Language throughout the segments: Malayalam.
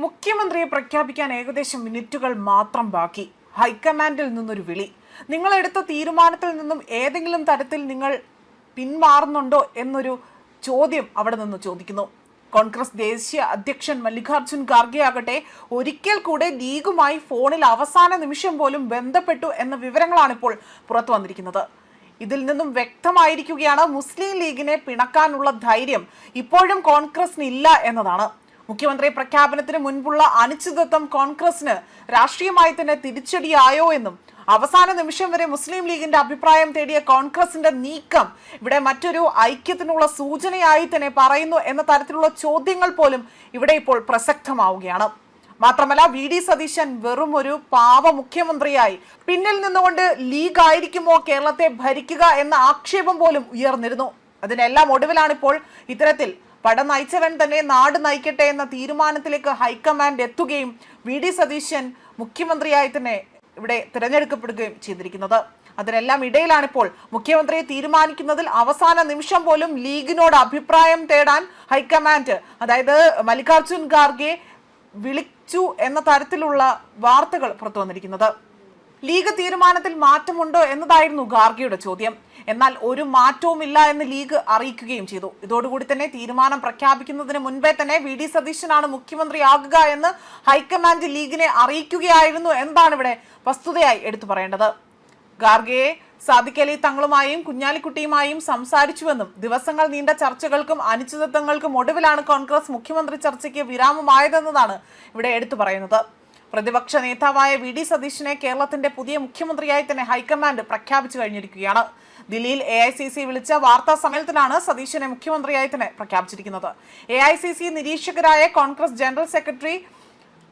മുഖ്യമന്ത്രിയെ പ്രഖ്യാപിക്കാൻ ഏകദേശം മിനിറ്റുകൾ മാത്രം ബാക്കി. ഹൈക്കമാൻഡിൽ നിന്നൊരു വിളി. നിങ്ങളെടുത്ത തീരുമാനത്തിൽ നിന്നും ഏതെങ്കിലും തരത്തിൽ നിങ്ങൾ പിന്മാറുന്നുണ്ടോ എന്നൊരു ചോദ്യം അവിടെ നിന്ന് ചോദിക്കുന്നു. കോൺഗ്രസ് ദേശീയ അധ്യക്ഷൻ മല്ലികാർജുൻ ഖാർഗെ ആകട്ടെ ഒരിക്കൽ കൂടെ ലീഗുമായി ഫോണിൽ അവസാന നിമിഷം പോലും ബന്ധപ്പെട്ടു എന്ന വിവരങ്ങളാണ് ഇപ്പോൾ പുറത്തു വന്നിരിക്കുന്നത്. ഇതിൽ നിന്നും വ്യക്തമായിരിക്കുകയാണ് മുസ്ലിം ലീഗിനെ പിണക്കാനുള്ള ധൈര്യം ഇപ്പോഴും കോൺഗ്രസിന് ഇല്ല എന്നതാണ്. മുഖ്യമന്ത്രി പ്രഖ്യാപനത്തിന് മുൻപുള്ള അനിശ്ചിതത്വം കോൺഗ്രസിന് രാഷ്ട്രീയമായി തന്നെ തിരിച്ചടിയായോ എന്നും അവസാന നിമിഷം വരെ മുസ്ലിം ലീഗിന്റെ അഭിപ്രായം തേടിയ കോൺഗ്രസിന്റെ നീക്കം ഇവിടെ മറ്റൊരു ഐക്യത്തിനുള്ള സൂചനയായി തന്നെ പറയുന്നു എന്ന തരത്തിലുള്ള ചോദ്യങ്ങൾ പോലും ഇവിടെ ഇപ്പോൾ പ്രസക്തമാവുകയാണ്. മാത്രമല്ല വി ഡി സതീശൻ വെറും ഒരു പാവ മുഖ്യമന്ത്രിയായി പിന്നിൽ നിന്നുകൊണ്ട് ലീഗ് ആയിരിക്കുമോ കേരളത്തെ ഭരിക്കുക എന്ന ആക്ഷേപം പോലും ഉയർന്നിരുന്നു. അതിനെല്ലാം ഒടുവിലാണിപ്പോൾ ഇത്തരത്തിൽ പട നയിച്ചവൻ തന്നെ നാട് നയിക്കട്ടെ എന്ന തീരുമാനത്തിലേക്ക് ഹൈക്കമാൻഡ് എത്തുകയും വി ഡി സതീശൻ മുഖ്യമന്ത്രിയായി തന്നെ ഇവിടെ തിരഞ്ഞെടുക്കപ്പെടുകയും ചെയ്തിരിക്കുന്നത്. അതിനെല്ലാം ഇടയിലാണിപ്പോൾ മുഖ്യമന്ത്രിയെ തീരുമാനിക്കുന്നതിൽ അവസാന നിമിഷം പോലും ലീഗിനോട് അഭിപ്രായം തേടാൻ ഹൈക്കമാൻഡ്, അതായത് മല്ലികാർജുൻ ഖാർഗെ വിളിച്ചു എന്ന തരത്തിലുള്ള വാർത്തകൾ പുറത്തു വന്നിരിക്കുന്നത്. ലീഗ് തീരുമാനത്തിൽ മാറ്റമുണ്ടോ എന്നതായിരുന്നു ഖാർഗെയുടെ ചോദ്യം. എന്നാൽ ഒരു മാറ്റവുമില്ല എന്ന് ലീഗ് അറിയിക്കുകയും ചെയ്തു. ഇതോടുകൂടി തന്നെ തീരുമാനം പ്രഖ്യാപിക്കുന്നതിന് മുൻപേ തന്നെ വി ഡി സതീശനാണ് മുഖ്യമന്ത്രിയാകുക എന്ന് ഹൈക്കമാൻഡ് ലീഗിനെ അറിയിക്കുകയായിരുന്നു എന്നതാണ് ഇവിടെ വസ്തുതയായി എടുത്തു പറയേണ്ടത്. ഖാർഗെയെ സാദിഖ് അലി തങ്ങളുമായും കുഞ്ഞാലിക്കുട്ടിയുമായും സംസാരിച്ചുവെന്നും ദിവസങ്ങൾ നീണ്ട ചർച്ചകൾക്കും അനിശ്ചിതത്വങ്ങൾക്കും ഒടുവിലാണ് കോൺഗ്രസ് മുഖ്യമന്ത്രി ചർച്ചയ്ക്ക് വിരാമമായതെന്നതാണ് ഇവിടെ എടുത്തു പറയുന്നത്. പ്രതിപക്ഷ നേതാവായ വി ഡി സതീശനെ കേരളത്തിന്റെ പുതിയ മുഖ്യമന്ത്രിയായി തന്നെ ഹൈക്കമാൻഡ് പ്രഖ്യാപിച്ചു കഴിഞ്ഞിരിക്കുകയാണ്. ദില്ലിയിൽ AICC വിളിച്ച വാർത്താ സമ്മേളനത്തിലാണ് സതീശനെ മുഖ്യമന്ത്രിയായി തന്നെ പ്രഖ്യാപിച്ചിരിക്കുന്നത്. AICC നിരീക്ഷകരായ Congress general secretary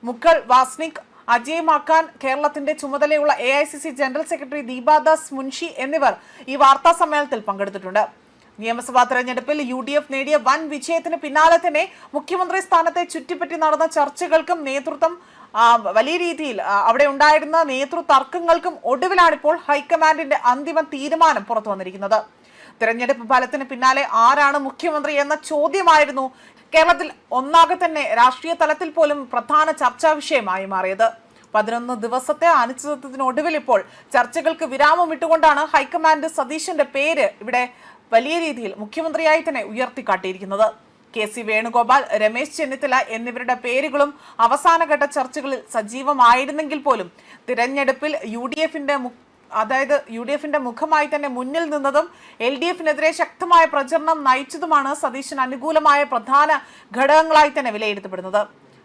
Mukul Wasnik, Ajay മാക്കാൻ, കേരളത്തിന്റെ ചുമതലയുള്ള AICC general secretary Deepa Das Munshi എന്നിവർ ഈ വാർത്താ സമ്മേളനത്തിൽ പങ്കെടുത്തിട്ടുണ്ട്. നിയമസഭാ തെരഞ്ഞെടുപ്പിൽ UDF നേടിയ വൻ വിജയത്തിന് പിന്നാലെ തന്നെ മുഖ്യമന്ത്രി സ്ഥാനത്തെ ചുറ്റിപ്പറ്റി നടന്ന ചർച്ചകൾക്കും നേതൃത്വം വലിയ രീതിയിൽ അവിടെ ഉണ്ടായിരുന്ന നേതൃതർക്കങ്ങൾക്കും ഒടുവിലാണിപ്പോൾ ഹൈക്കമാൻഡിന്റെ അന്തിമ തീരുമാനം പുറത്തു വന്നിരിക്കുന്നത്. തെരഞ്ഞെടുപ്പ് ഫലത്തിന് പിന്നാലെ ആരാണ് മുഖ്യമന്ത്രി എന്ന ചോദ്യമായിരുന്നു കേരളത്തിൽ ഒന്നാകെ തന്നെ രാഷ്ട്രീയ തലത്തിൽ പോലും പ്രധാന ചർച്ചാ വിഷയമായി മാറിയത്. 11 ദിവസത്തെ അനിശ്ചിതത്വത്തിനൊടുവിൽ ഇപ്പോൾ ചർച്ചകൾക്ക് വിരാമം ഇട്ടുകൊണ്ടാണ് ഹൈക്കമാൻഡ് സതീശന്റെ പേര് ഇവിടെ വലിയ രീതിയിൽ മുഖ്യമന്ത്രിയായി തന്നെ ഉയർത്തിക്കാട്ടിയിരിക്കുന്നത്. KC വേണുഗോപാൽ, രമേശ് ചെന്നിത്തല എന്നിവരുടെ പേരുകളും അവസാനഘട്ട ചർച്ചകളിൽ സജീവമായിരുന്നെങ്കിൽ പോലും തിരഞ്ഞെടുപ്പിൽ UDFന്റെ മുഖമായി തന്നെ മുന്നിൽ നിന്നതും LDFനെതിരെ ശക്തമായ പ്രചരണം നയിച്ചതുമാണ് സതീശന് അനുകൂലമായ പ്രധാന ഘടകങ്ങളായി തന്നെ വിലയിരുത്തപ്പെടുന്നത്.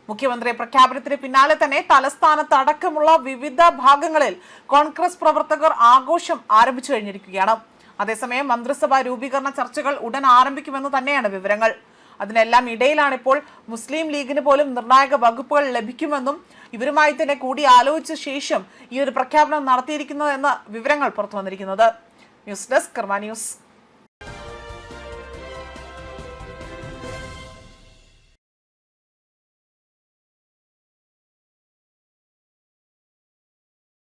മുഖ്യമന്ത്രി പ്രഖ്യാപനത്തിന് പിന്നാലെ തന്നെ തലസ്ഥാനത്ത് അടക്കമുള്ള വിവിധ ഭാഗങ്ങളിൽ കോൺഗ്രസ് പ്രവർത്തകർ ആഘോഷം ആരംഭിച്ചു കഴിഞ്ഞിരിക്കുകയാണ്. അതേസമയം മന്ത്രിസഭാ രൂപീകരണ ചർച്ചകൾ ഉടൻ ആരംഭിക്കുമെന്ന് തന്നെയാണ് വിവരങ്ങൾ. അതിനെല്ലാം ഇടയിലാണ് ഇപ്പോൾ മുസ്ലിം ലീഗിന് പോലും നിർണായക വകുപ്പുകൾ ലഭിക്കുമെന്നും ഇവരുമായി തന്നെ കൂടി ആലോചിച്ച ശേഷം ഈ ഒരു പ്രഖ്യാപനം നടത്തിയിരിക്കുന്നു എന്ന വിവരങ്ങൾ പുറത്തു വന്നിരിക്കുന്നത്. ന്യൂസ് ഡെസ്ക് കർമ്മ ന്യൂസ്.